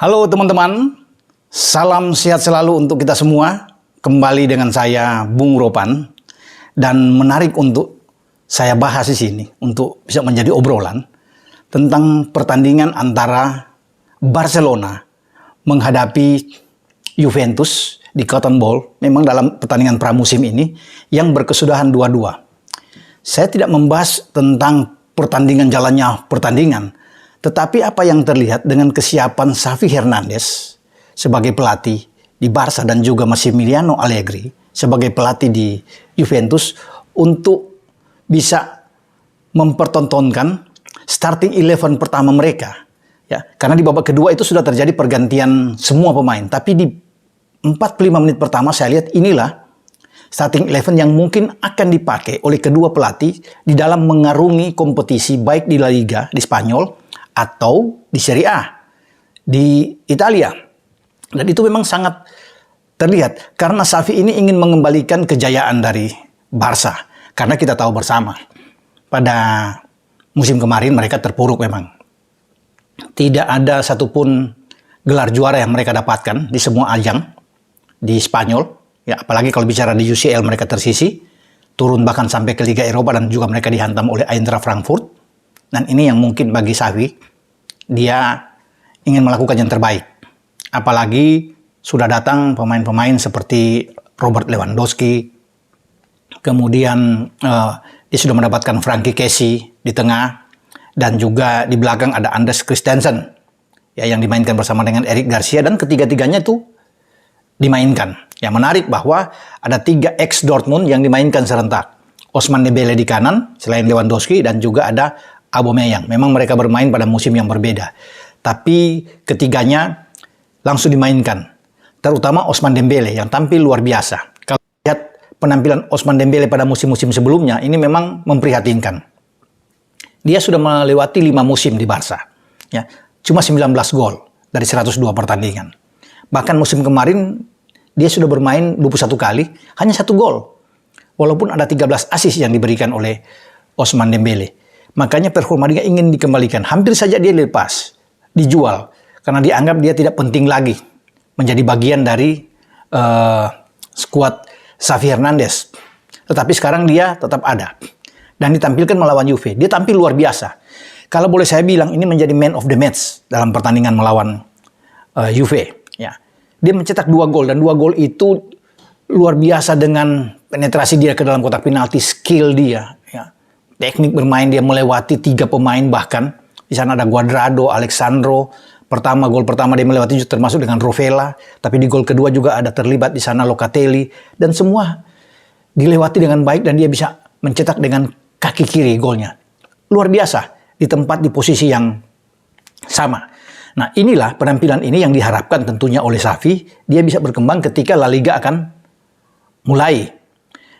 Halo teman-teman, salam sehat selalu untuk kita semua. Kembali dengan saya, Bung Ropan. Dan menarik untuk saya bahas di sini, untuk bisa menjadi obrolan, tentang pertandingan antara Barcelona menghadapi Juventus di Cotton Bowl, memang dalam pertandingan pramusim ini, yang berkesudahan 2-2. Saya tidak membahas tentang pertandingan jalannya pertandingan, tetapi apa yang terlihat dengan kesiapan Xavi Hernandez sebagai pelatih di Barca dan juga Massimiliano Allegri sebagai pelatih di Juventus untuk bisa mempertontonkan starting 11 pertama mereka. Ya, karena di babak kedua itu sudah terjadi pergantian semua pemain, tapi di 45 menit pertama saya lihat inilah starting 11 yang mungkin akan dipakai oleh kedua pelatih di dalam mengarungi kompetisi baik di La Liga di Spanyol atau di Serie A di Italia. Dan itu memang sangat terlihat karena Xavi ini ingin mengembalikan kejayaan dari Barca. Karena kita tahu bersama pada musim kemarin mereka terpuruk memang. Tidak ada satupun gelar juara yang mereka dapatkan di semua ajang di Spanyol. Ya, apalagi kalau bicara di UCL mereka tersisi, turun bahkan sampai ke Liga Eropa dan juga mereka dihantam oleh Eintracht Frankfurt. Dan ini yang mungkin bagi Xavi, dia ingin melakukan yang terbaik. Apalagi sudah datang pemain-pemain seperti Robert Lewandowski, kemudian dia sudah mendapatkan Frankie Kessie di tengah, dan juga di belakang ada Andreas Christensen, ya, yang dimainkan bersama dengan Eric Garcia, dan ketiga-tiganya itu dimainkan. Yang menarik bahwa ada 3 ex Dortmund yang dimainkan serentak. Ousmane Dembele di kanan, selain Lewandowski, dan juga ada Aubameyang. Memang mereka bermain pada musim yang berbeda. Tapi ketiganya langsung dimainkan. Terutama Ousmane Dembele yang tampil luar biasa. Kalau lihat penampilan Ousmane Dembele pada musim-musim sebelumnya, ini memang memprihatinkan. Dia sudah melewati 5 musim di Barca. Ya, cuma 19 gol dari 102 pertandingan. Bahkan musim kemarin dia sudah bermain 21 kali, hanya 1 gol. Walaupun ada 13 assist yang diberikan oleh Ousmane Dembele. Makanya performa dia ingin dikembalikan. Hampir saja dia lepas, dijual. Karena dianggap dia tidak penting lagi menjadi bagian dari skuad Xavi Hernandez. Tetapi sekarang dia tetap ada. Dan ditampilkan melawan Juve. Dia tampil luar biasa. Kalau boleh saya bilang, ini menjadi man of the match dalam pertandingan melawan Juve. Ya. Dia mencetak 2 gol. Dan 2 gol itu luar biasa dengan penetrasi dia ke dalam kotak penalti, skill dia. Ya. Teknik bermain dia melewati 3 pemain bahkan. Di sana ada Cuadrado, Alexandro. Gol pertama dia melewati termasuk dengan Rovella. Tapi di gol kedua juga ada terlibat di sana Locatelli. Dan semua dilewati dengan baik dan dia bisa mencetak dengan kaki kiri golnya. Luar biasa. Di posisi yang sama. Nah, inilah penampilan ini yang diharapkan tentunya oleh Xavi. Dia bisa berkembang ketika La Liga akan mulai.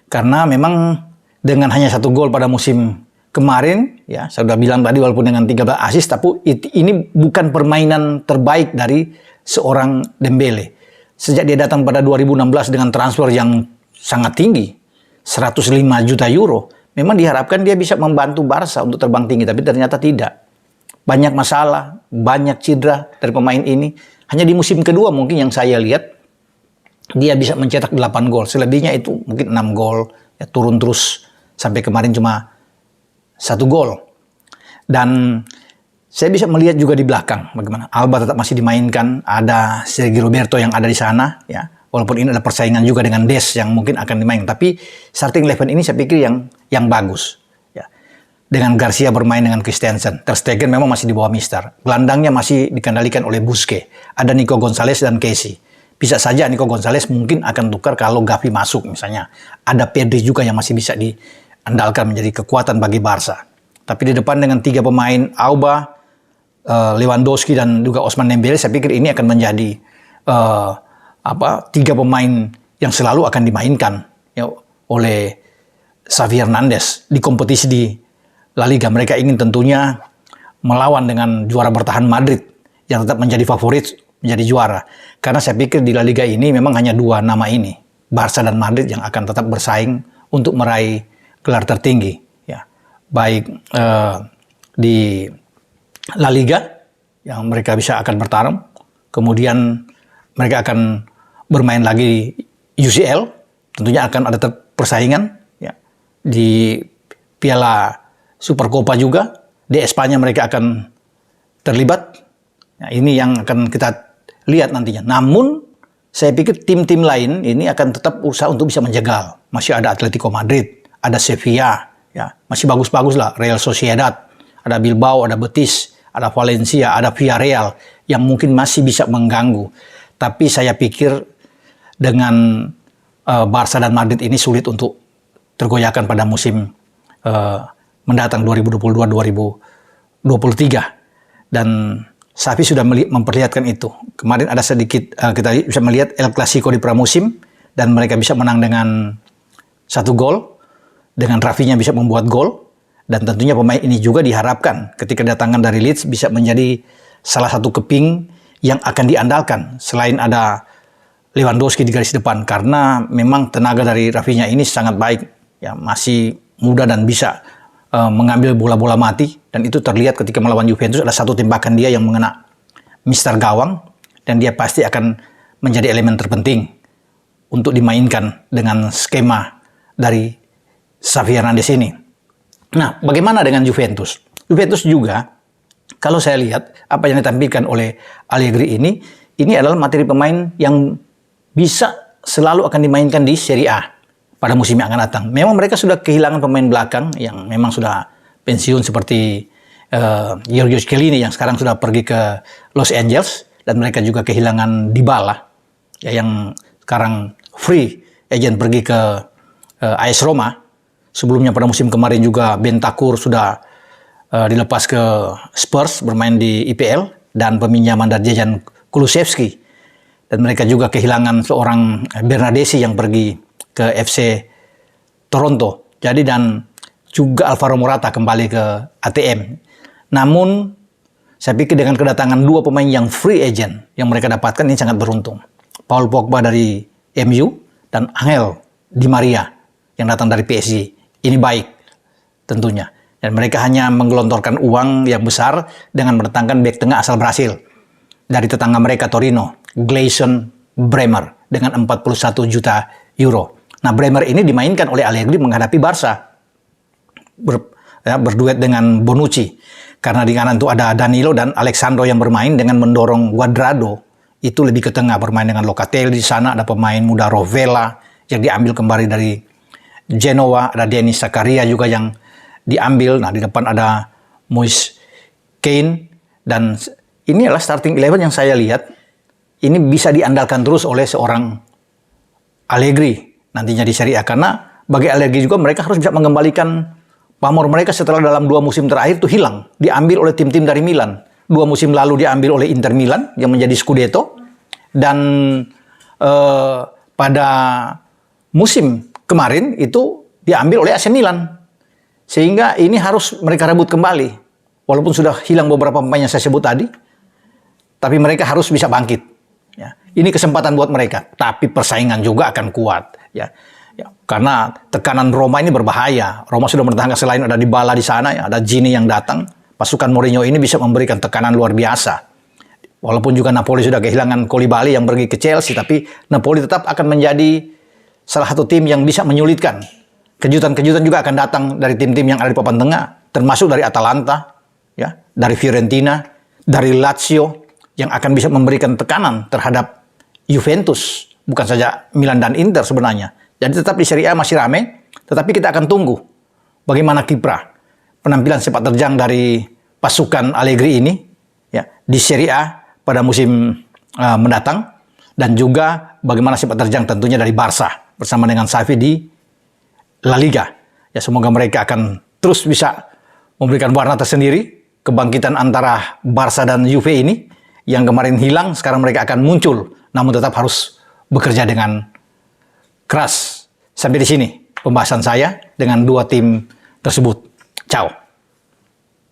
Karena memang dengan hanya 1 gol pada musim kemarin, ya saya sudah bilang tadi walaupun dengan 13 assist, tapi ini bukan permainan terbaik dari seorang Dembele. Sejak dia datang pada 2016 dengan transfer yang sangat tinggi, 105 juta euro, memang diharapkan dia bisa membantu Barca untuk terbang tinggi, tapi ternyata tidak. Banyak masalah, banyak cedera dari pemain ini. Hanya di musim kedua mungkin yang saya lihat, dia bisa mencetak 8 gol. Selebihnya itu mungkin 6 gol, ya, turun terus. Sampai kemarin cuma 1 gol. Dan saya bisa melihat juga di belakang bagaimana Alba tetap masih dimainkan. Ada Sergio Roberto yang ada di sana. Ya. Walaupun ini ada persaingan juga dengan Des yang mungkin akan dimainkan. Tapi starting 11 ini saya pikir yang bagus. Ya. Dengan Garcia bermain dengan Christensen. Ter Stegen memang masih di bawah Mister. Gelandangnya masih dikendalikan oleh Busquets. Ada Nico Gonzalez dan Kessie. Bisa saja Nico Gonzalez mungkin akan tukar kalau Gavi masuk misalnya. Ada Pedri juga yang masih bisa diandalkan menjadi kekuatan bagi Barca. Tapi di depan dengan 3 pemain Auba, Lewandowski dan juga Ousmane Dembele, saya pikir ini akan menjadi 3 pemain yang selalu akan dimainkan ya, oleh Xavi Hernandez di kompetisi di La Liga. Mereka ingin tentunya melawan dengan juara bertahan Madrid yang tetap menjadi favorit menjadi juara. Karena saya pikir di La Liga ini memang hanya 2 nama ini, Barca dan Madrid, yang akan tetap bersaing untuk meraih gelar tertinggi. Ya. Baik di La Liga yang mereka bisa akan bertarung kemudian mereka akan bermain lagi UCL, tentunya akan ada persaingan ya. Di Piala Supercopa juga, di Espanya mereka akan terlibat. Nah, ini yang akan kita lihat nantinya. Namun, saya pikir tim-tim lain ini akan tetap usaha untuk bisa menjegal. Masih ada Atletico Madrid, ada Sevilla, ya masih bagus-bagus lah. Real Sociedad, ada Bilbao, ada Betis, ada Valencia, ada Villarreal yang mungkin masih bisa mengganggu. Tapi saya pikir dengan Barca dan Madrid ini sulit untuk tergoyahkan pada musim mendatang 2022-2023. Dan Xavi sudah memperlihatkan itu. Kemarin ada sedikit kita bisa melihat El Clasico di pramusim dan mereka bisa menang dengan 1 gol. Dengan Rafinha bisa membuat gol. Dan tentunya pemain ini juga diharapkan ketika kedatangan dari Leeds bisa menjadi salah satu keping yang akan diandalkan selain ada Lewandowski di garis depan, karena memang tenaga dari Rafinha ini sangat baik, ya masih muda dan bisa mengambil bola-bola mati, dan itu terlihat ketika melawan Juventus ada satu tembakan dia yang mengena mister gawang dan dia pasti akan menjadi elemen terpenting untuk dimainkan dengan skema dari Xavi Hernandez ini. Nah, bagaimana dengan Juventus? Juventus juga kalau saya lihat apa yang ditampilkan oleh Allegri ini adalah materi pemain yang bisa selalu akan dimainkan di Serie A pada musim yang akan datang. Memang mereka sudah kehilangan pemain belakang yang memang sudah pensiun seperti Giorgio Chiellini yang sekarang sudah pergi ke Los Angeles, dan mereka juga kehilangan Dybala ya, yang sekarang free agent pergi ke AS Roma. Sebelumnya pada musim kemarin juga Bentancur sudah dilepas ke Spurs bermain di IPL, dan peminjaman dari Dejan Kulusevski. Dan mereka juga kehilangan seorang Bernardeschi yang pergi ke FC Toronto. Jadi dan juga Alvaro Morata kembali ke ATM. Namun saya pikir dengan kedatangan 2 pemain yang free agent yang mereka dapatkan ini sangat beruntung. Paul Pogba dari MU dan Angel Di Maria yang datang dari PSG. Ini baik tentunya. Dan mereka hanya menggelontorkan uang yang besar dengan mendatangkan bek tengah asal Brasil dari tetangga mereka Torino, Gleison Bremer dengan 41 juta euro. Nah, Bremer ini dimainkan oleh Allegri menghadapi Barca. Berduet dengan Bonucci. Karena di kanan itu ada Danilo dan Alexandro yang bermain dengan mendorong Cuadrado. Itu lebih ke tengah, bermain dengan Locatelli. Di sana ada pemain muda Rovella yang diambil kembali dari Genoa. Ada Denis Zakaria juga yang diambil. Nah, di depan ada Moise Kean. Dan ini adalah starting 11 yang saya lihat ini bisa diandalkan terus oleh seorang Allegri nantinya di Serie A. Karena bagi Allegri juga mereka harus bisa mengembalikan pamor mereka setelah dalam 2 musim terakhir itu hilang. Diambil oleh tim-tim dari Milan. 2 musim lalu diambil oleh Inter Milan yang menjadi Scudetto. Dan pada musim kemarin itu diambil oleh AC Milan. Sehingga ini harus mereka rebut kembali. Walaupun sudah hilang beberapa pemain yang saya sebut tadi. Tapi mereka harus bisa bangkit. Ya, ini kesempatan buat mereka. Tapi persaingan juga akan kuat. Ya, karena tekanan Roma ini berbahaya. Roma sudah mendatangkan selain ada Dybala di sana, ya, ada Gini yang datang. Pasukan Mourinho ini bisa memberikan tekanan luar biasa. Walaupun juga Napoli sudah kehilangan Koulibaly yang pergi ke Chelsea, tapi Napoli tetap akan menjadi salah satu tim yang bisa menyulitkan. Kejutan-kejutan juga akan datang dari tim-tim yang ada di papan tengah, termasuk dari Atalanta, ya, dari Fiorentina, dari Lazio, yang akan bisa memberikan tekanan terhadap Juventus, bukan saja Milan dan Inter sebenarnya. Jadi tetap di Serie A masih ramai, tetapi kita akan tunggu bagaimana kiprah penampilan sepak terjang dari pasukan Allegri ini ya di Serie A pada musim mendatang, dan juga bagaimana sepak terjang tentunya dari Barca bersama dengan Xavi di La Liga. Ya, semoga mereka akan terus bisa memberikan warna tersendiri kebangkitan antara Barca dan Juve ini. Yang kemarin hilang, sekarang mereka akan muncul. Namun tetap harus bekerja dengan keras. Sampai di sini pembahasan saya dengan 2 tim tersebut. Ciao.